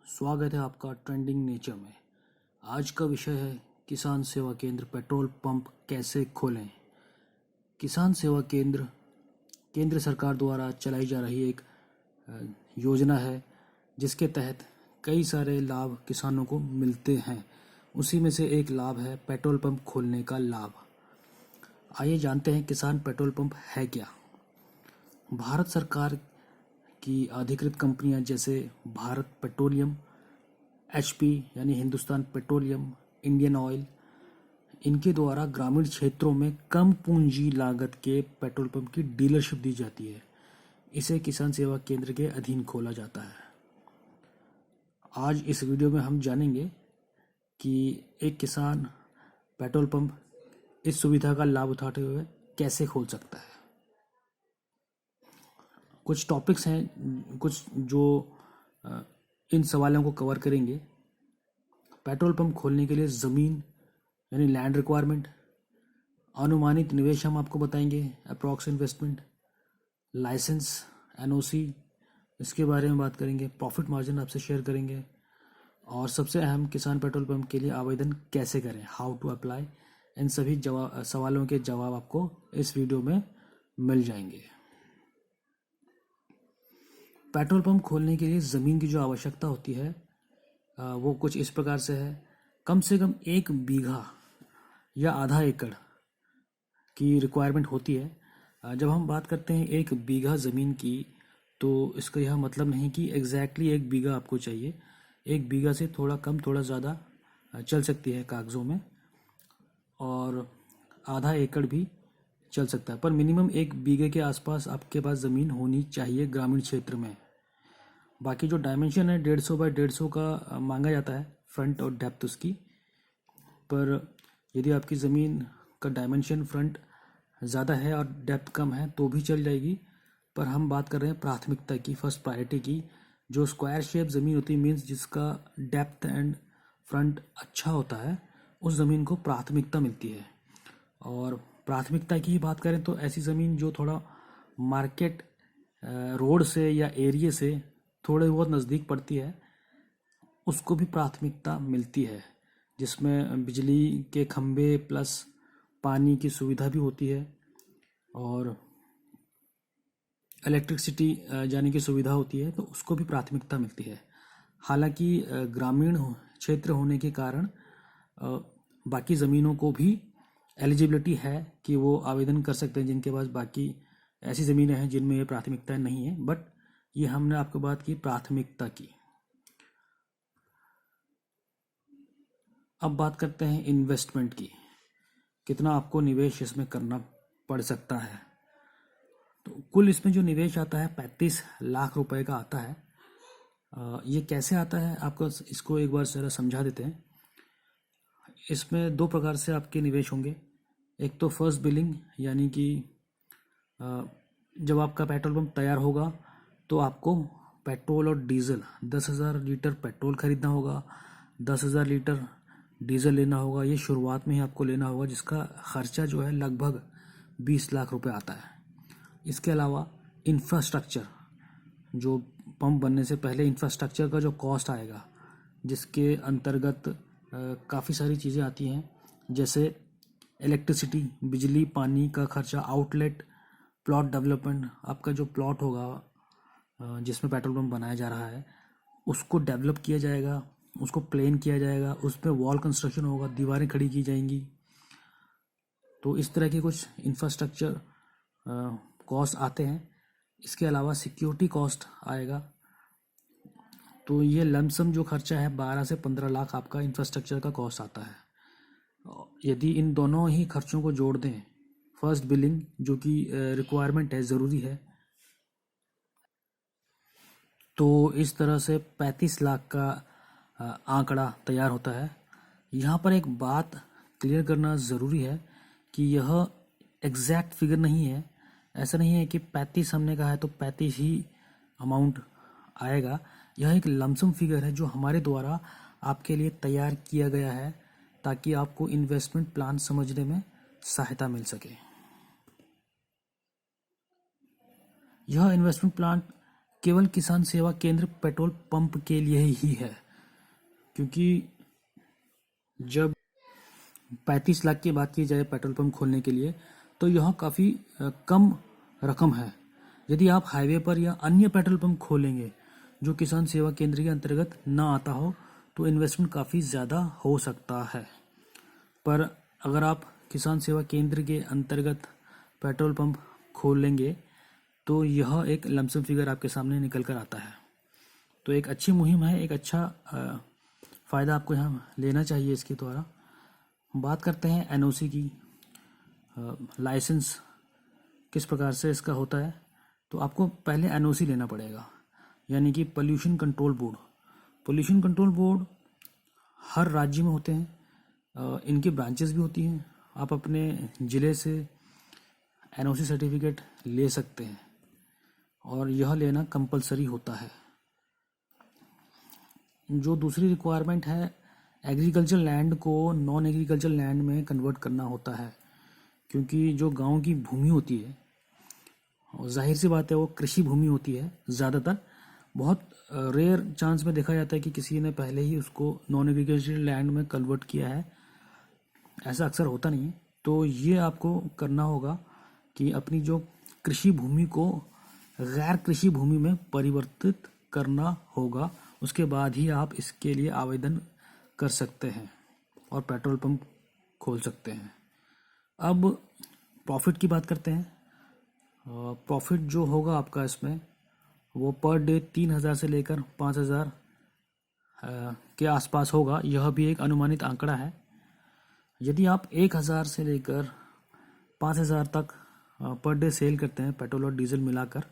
स्वागत है आपका ट्रेंडिंग नेचर में। आज का विषय है किसान सेवा केंद्र पेट्रोल पंप कैसे खोलें। किसान सेवा केंद्र केंद्र सरकार द्वारा चलाई जा रही एक योजना है जिसके तहत कई सारे लाभ किसानों को मिलते हैं। उसी में से एक लाभ है पेट्रोल पंप खोलने का लाभ। आइए जानते हैं किसान पेट्रोल पंप है क्या। भारत सरकार की अधिकृत कंपनियां जैसे भारत पेट्रोलियम, एचपी यानी हिंदुस्तान पेट्रोलियम, इंडियन ऑयल, इनके द्वारा ग्रामीण क्षेत्रों में कम पूंजी लागत के पेट्रोल पंप की डीलरशिप दी जाती है। इसे किसान सेवा केंद्र के अधीन खोला जाता है। आज इस वीडियो में हम जानेंगे कि एक किसान पेट्रोल पंप इस सुविधा का लाभ उठाते हुए कैसे खोल सकता है। कुछ टॉपिक्स हैं कुछ जो इन सवालों को कवर करेंगे। पेट्रोल पंप खोलने के लिए ज़मीन यानी लैंड रिक्वायरमेंट, अनुमानित निवेश हम आपको बताएंगे, अप्रॉक्स इन्वेस्टमेंट, लाइसेंस, एनओसी, इसके बारे में बात करेंगे, प्रॉफिट मार्जिन आपसे शेयर करेंगे और सबसे अहम किसान पेट्रोल पंप के लिए आवेदन कैसे करें, हाउ टू अप्लाई। इन सभी सवालों के जवाब आपको इस वीडियो में मिल जाएंगे। पेट्रोल पंप खोलने के लिए ज़मीन की जो आवश्यकता होती है वो कुछ इस प्रकार से है। कम से कम 1 बीघा या आधा एकड़ की रिक्वायरमेंट होती है। जब हम बात करते हैं 1 बीघा ज़मीन की तो इसका यह मतलब नहीं कि एग्जैक्टली 1 बीघा आपको चाहिए। 1 बीघा से थोड़ा कम थोड़ा ज़्यादा चल सकती है कागज़ों में, और आधा एकड़ भी चल सकता है, पर मिनिमम 1 बीघे के आसपास आपके पास ज़मीन होनी चाहिए ग्रामीण क्षेत्र में। बाकी जो डायमेंशन है 150 बाय 150 का मांगा जाता है, फ्रंट और डेप्थ उसकी। पर यदि आपकी ज़मीन का डायमेंशन फ्रंट ज़्यादा है और डेप्थ कम है तो भी चल जाएगी। पर हम बात कर रहे हैं प्राथमिकता की, फर्स्ट प्रायोरिटी की। जो स्क्वायर शेप ज़मीन होती है, मीन्स जिसका डेप्थ एंड फ्रंट अच्छा होता है, उस ज़मीन को प्राथमिकता मिलती है। और प्राथमिकता की ही बात करें तो ऐसी ज़मीन जो थोड़ा मार्केट रोड से या एरिया से थोड़े बहुत नज़दीक पड़ती है, उसको भी प्राथमिकता मिलती है, जिसमें बिजली के खंभे प्लस पानी की सुविधा भी होती है और इलेक्ट्रिसिटी जाने की सुविधा होती है, तो उसको भी प्राथमिकता मिलती है। हालांकि ग्रामीण क्षेत्र होने के कारण बाकी ज़मीनों को भी एलिजिबिलिटी है कि वो आवेदन कर सकते हैं, जिनके पास बाकी ऐसी ज़मीनें हैं जिनमें ये प्राथमिकता नहीं है। बट ये हमने आपको बात की प्राथमिकता की। अब बात करते हैं इन्वेस्टमेंट की, कितना आपको निवेश इसमें करना पड़ सकता है। तो कुल इसमें जो निवेश आता है 35 लाख रुपए का आता है। ये कैसे आता है आपको इसको एक बार ज़रा समझा देते हैं। इसमें 2 प्रकार से आपके निवेश होंगे। एक तो फर्स्ट बिलिंग, यानी कि जब आपका पेट्रोल पंप तैयार होगा तो आपको पेट्रोल और डीजल 10,000 लीटर पेट्रोल खरीदना होगा, 10,000 लीटर डीजल लेना होगा। ये शुरुआत में ही आपको लेना होगा, जिसका खर्चा जो है लगभग 20 लाख रुपए आता है। इसके अलावा इंफ्रास्ट्रक्चर, जो पंप बनने से पहले इंफ्रास्ट्रक्चर का जो कॉस्ट आएगा, जिसके अंतर्गत काफ़ी सारी चीज़ें आती हैं, जैसे इलेक्ट्रिसिटी, बिजली पानी का खर्चा, आउटलेट, प्लॉट डेवलपमेंट। आपका जो प्लॉट होगा जिसमें पेट्रोल पंप बनाया जा रहा है, उसको डेवलप किया जाएगा, उसको प्लेन किया जाएगा, उस पर वॉल कंस्ट्रक्शन होगा, दीवारें खड़ी की जाएंगी। तो इस तरह के कुछ इंफ्रास्ट्रक्चर कॉस्ट आते हैं। इसके अलावा सिक्योरिटी कॉस्ट आएगा। तो ये लमसम जो खर्चा है 12 से 15 लाख आपका इंफ्रास्ट्रक्चर का कॉस्ट आता है। यदि इन दोनों ही खर्चों को जोड़ दें, फर्स्ट बिलिंग जो कि रिक्वायरमेंट है, ज़रूरी है, तो इस तरह से 35 लाख का आंकड़ा तैयार होता है। यहाँ पर एक बात क्लियर करना ज़रूरी है कि यह एग्जैक्ट फिगर नहीं है। ऐसा नहीं है कि 35 हमने कहा है तो 35 ही अमाउंट आएगा। यह एक लमसम फिगर है जो हमारे द्वारा आपके लिए तैयार किया गया है, ताकि आपको इन्वेस्टमेंट प्लान समझने में सहायता मिल सके। यह इन्वेस्टमेंट प्लान केवल किसान सेवा केंद्र पेट्रोल पंप के लिए ही है, क्योंकि जब 35 लाख की बात की जाए पेट्रोल पंप खोलने के लिए तो यह काफ़ी कम रकम है। यदि आप हाईवे पर या अन्य पेट्रोल पंप खोलेंगे जो किसान सेवा केंद्र के अंतर्गत ना आता हो तो इन्वेस्टमेंट काफ़ी ज़्यादा हो सकता है। पर अगर आप किसान सेवा केंद्र के अंतर्गत पेट्रोल पंप खोल लेंगे तो यह एक लमसम फिगर आपके सामने निकल कर आता है। तो एक अच्छी मुहिम है, एक अच्छा फ़ायदा आपको यहाँ लेना चाहिए इसके द्वारा। बात करते हैं एनओसी की। लाइसेंस किस प्रकार से इसका होता है, तो आपको पहले एनओसी लेना पड़ेगा, यानी कि pollution control board. Pollution control board हर राज्य में होते हैं, इनकी ब्रांचेस भी होती हैं। आप अपने ज़िले से एनओसी सर्टिफिकेट ले सकते हैं और यह लेना कंपलसरी होता है। जो दूसरी रिक्वायरमेंट है, एग्रीकल्चर लैंड को नॉन एग्रीकल्चर लैंड में कन्वर्ट करना होता है, क्योंकि जो गांव की भूमि होती है, जाहिर सी बात है वो कृषि भूमि होती है ज़्यादातर। बहुत रेयर चांस में देखा जाता है कि किसी ने पहले ही उसको नॉन एग्रीकल्चर लैंड में कन्वर्ट किया है, ऐसा अक्सर होता नहीं है। तो ये आपको करना होगा कि अपनी जो कृषि भूमि को गैर कृषि भूमि में परिवर्तित करना होगा, उसके बाद ही आप इसके लिए आवेदन कर सकते हैं और पेट्रोल पंप खोल सकते हैं। अब प्रॉफिट की बात करते हैं। प्रॉफिट जो होगा आपका इसमें वो पर डे 3,000 से लेकर 5,000 के आसपास होगा। यह भी एक अनुमानित आंकड़ा है। यदि आप 1,000 से लेकर 5,000 तक पर डे सेल करते हैं पेट्रोल और डीजल मिलाकर,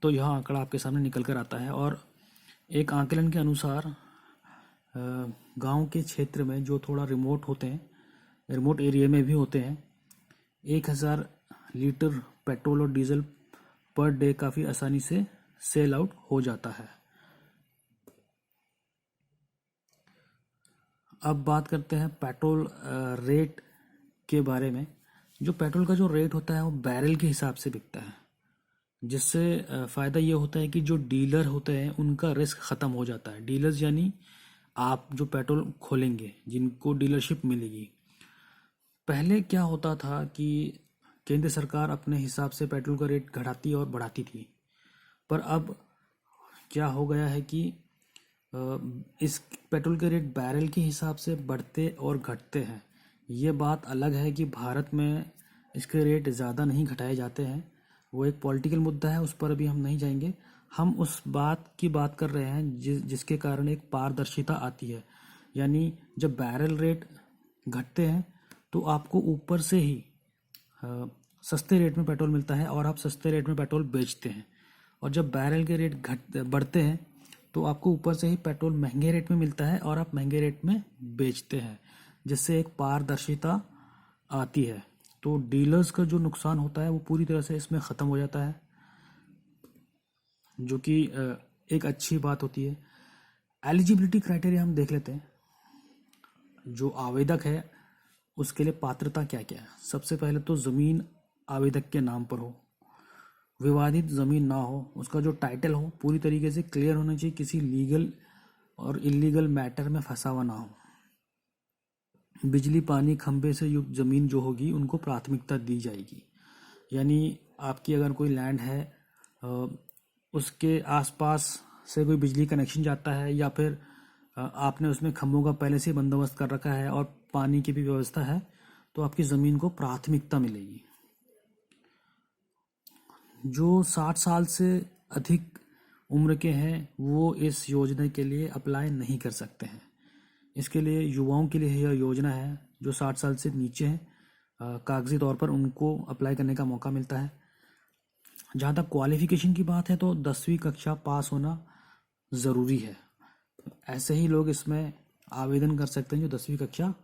तो यह आंकड़ा आपके सामने निकल कर आता है। और एक आंकलन के अनुसार गांव के क्षेत्र में जो थोड़ा रिमोट होते हैं, रिमोट एरिया में भी होते हैं, 1,000 लीटर पेट्रोल और डीजल पर डे काफ़ी आसानी से सेल आउट हो जाता है। अब बात करते हैं पेट्रोल रेट के बारे में। जो पेट्रोल का जो रेट होता है वो बैरल के हिसाब से बिकता है, जिससे फ़ायदा ये होता है कि जो डीलर होते हैं उनका रिस्क ख़त्म हो जाता है। डीलर्स यानी आप जो पेट्रोल खोलेंगे, जिनको डीलरशिप मिलेगी। पहले क्या होता था कि केंद्र सरकार अपने हिसाब से पेट्रोल का रेट घटाती और बढ़ाती थी, पर अब क्या हो गया है कि इस पेट्रोल के रेट बैरल के हिसाब से बढ़ते और घटते हैं। ये बात अलग है कि भारत में इसके रेट ज़्यादा नहीं घटाए जाते हैं, वो एक पॉलिटिकल मुद्दा है, उस पर अभी हम नहीं जाएंगे। हम उस बात की बात कर रहे हैं जिसके कारण एक पारदर्शिता आती है। यानी जब बैरल रेट घटते हैं तो आपको ऊपर से ही सस्ते रेट में पेट्रोल मिलता है और आप सस्ते रेट में पेट्रोल बेचते हैं। और जब बैरल के रेट बढ़ते हैं तो आपको ऊपर से ही पेट्रोल महंगे रेट में मिलता है और आप महंगे रेट में बेचते हैं, जिससे एक पारदर्शिता आती है। तो डीलर्स का जो नुकसान होता है वो पूरी तरह से इसमें ख़त्म हो जाता है, जो कि एक अच्छी बात होती है। एलिजिबिलिटी क्राइटेरिया हम देख लेते हैं। जो आवेदक है उसके लिए पात्रता क्या क्या है। सबसे पहले तो ज़मीन आवेदक के नाम पर हो, विवादित ज़मीन ना हो, उसका जो टाइटल हो पूरी तरीके से क्लियर होना चाहिए, किसी लीगल और इलीगल मैटर में फंसा हुआ ना हो। बिजली पानी खंभे से युक्त ज़मीन जो होगी उनको प्राथमिकता दी जाएगी। यानी आपकी अगर कोई लैंड है, उसके आसपास से कोई बिजली कनेक्शन जाता है या फिर आपने उसमें खंभों का पहले से बंदोबस्त कर रखा है और पानी की भी व्यवस्था है, तो आपकी ज़मीन को प्राथमिकता मिलेगी। जो 60 साल से अधिक उम्र के हैं वो इस योजना के लिए अप्लाई नहीं कर सकते हैं। इसके लिए युवाओं के लिए यह योजना है। जो 60 साल से नीचे हैं, कागजी तौर पर उनको अप्लाई करने का मौका मिलता है। जहाँ तक क्वालिफ़िकेशन की बात है तो 10वीं कक्षा पास होना ज़रूरी है। ऐसे ही लोग इसमें आवेदन कर सकते हैं जो 10वीं कक्षा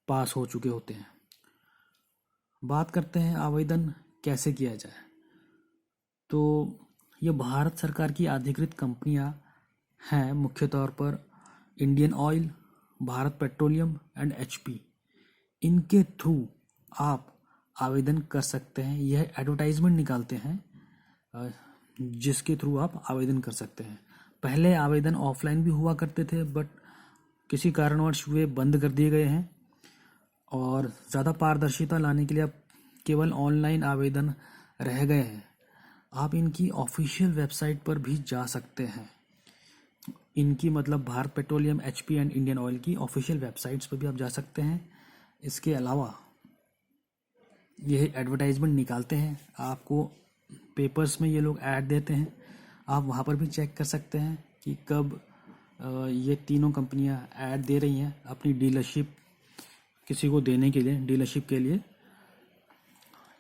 पास हो चुके होते हैं। बात करते हैं आवेदन कैसे किया जाए। तो ये भारत सरकार की अधिकृत कंपनियां हैं, मुख्य तौर पर Indian oil, Bharat petroleum and HP. इनके थ्रू आप आवेदन कर सकते हैं। यह एडवर्टाइजमेंट निकालते हैं जिसके थ्रू आप आवेदन कर सकते हैं। पहले आवेदन ऑफलाइन भी हुआ करते थे, बट किसी कारणवश वे बंद कर दिए गए हैं, और ज़्यादा पारदर्शिता लाने के लिए अब केवल ऑनलाइन आवेदन रह गए हैं। आप इनकी ऑफिशियल वेबसाइट पर भी जा सकते हैं। इनकी मतलब Bharat petroleum, HP and Indian oil की ऑफिशियल वेबसाइट्स पर भी आप जा सकते हैं। इसके अलावा ये एडवर्टाइजमेंट निकालते हैं, आपको पेपर्स में ये लोग ऐड देते हैं। आप वहाँ पर भी चेक कर सकते हैं कि कब ये तीनों कंपनियां ऐड दे रही हैं अपनी डीलरशिप किसी को देने के लिए, डीलरशिप के लिए।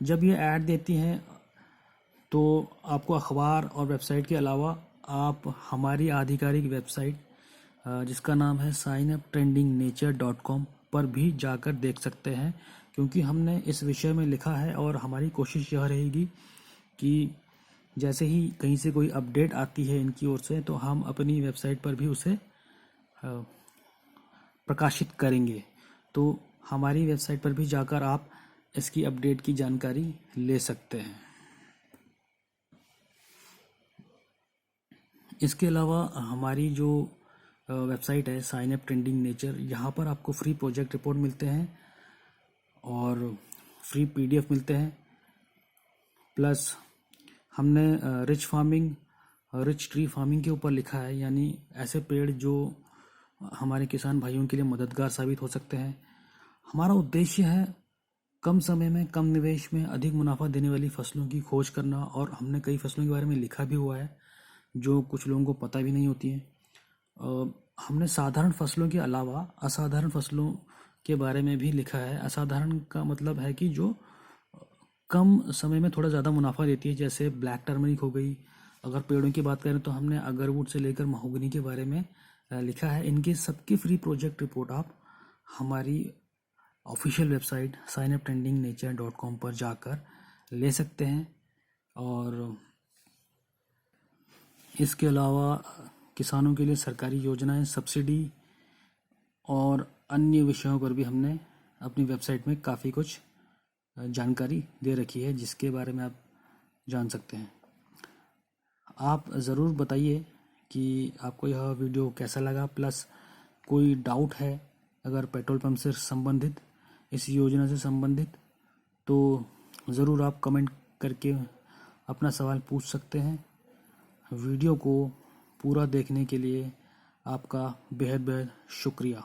जब ये ऐड देती हैं तो आपको अखबार और वेबसाइट के अलावा आप हमारी आधिकारिक वेबसाइट जिसका नाम है signuptrendingnature.com पर भी जाकर देख सकते हैं, क्योंकि हमने इस विषय में लिखा है और हमारी कोशिश यह रहेगी कि जैसे ही कहीं से कोई अपडेट आती है इनकी ओर से तो हम अपनी वेबसाइट पर भी उसे प्रकाशित करेंगे। तो हमारी वेबसाइट पर भी जाकर आप इसकी अपडेट की जानकारी ले सकते हैं। इसके अलावा हमारी जो वेबसाइट है साइन अप ट्रेंडिंग नेचर, यहाँ पर आपको फ्री प्रोजेक्ट रिपोर्ट मिलते हैं और फ्री PDF मिलते हैं। प्लस हमने रिच ट्री फार्मिंग के ऊपर लिखा है, यानी ऐसे पेड़ जो हमारे किसान भाइयों के लिए मददगार साबित हो सकते हैं। हमारा उद्देश्य है कम समय में, कम निवेश में अधिक मुनाफा देने वाली फसलों की खोज करना, और हमने कई फसलों के बारे में लिखा भी हुआ है जो कुछ लोगों को पता भी नहीं होती है। हमने साधारण फसलों के अलावा असाधारण फसलों के बारे में भी लिखा है। असाधारण का मतलब है कि जो कम समय में थोड़ा ज़्यादा मुनाफा देती है, जैसे ब्लैक टर्मरिक हो गई। अगर पेड़ों की बात करें तो हमने अगरवुड से लेकर महोगनी के बारे में लिखा है। इनके सबकी फ्री प्रोजेक्ट रिपोर्ट आप हमारी ऑफिशियल वेबसाइट signuptrendingnature.com पर जाकर ले सकते हैं। और इसके अलावा किसानों के लिए सरकारी योजनाएं, सब्सिडी और अन्य विषयों पर भी हमने अपनी वेबसाइट में काफ़ी कुछ जानकारी दे रखी है, जिसके बारे में आप जान सकते हैं। आप ज़रूर बताइए कि आपको यह वीडियो कैसा लगा। प्लस कोई डाउट है अगर पेट्रोल पंप से संबंधित, इस योजना से संबंधित, तो ज़रूर आप कमेंट करके अपना सवाल पूछ सकते हैं। वीडियो को पूरा देखने के लिए आपका बेहद बेहद शुक्रिया।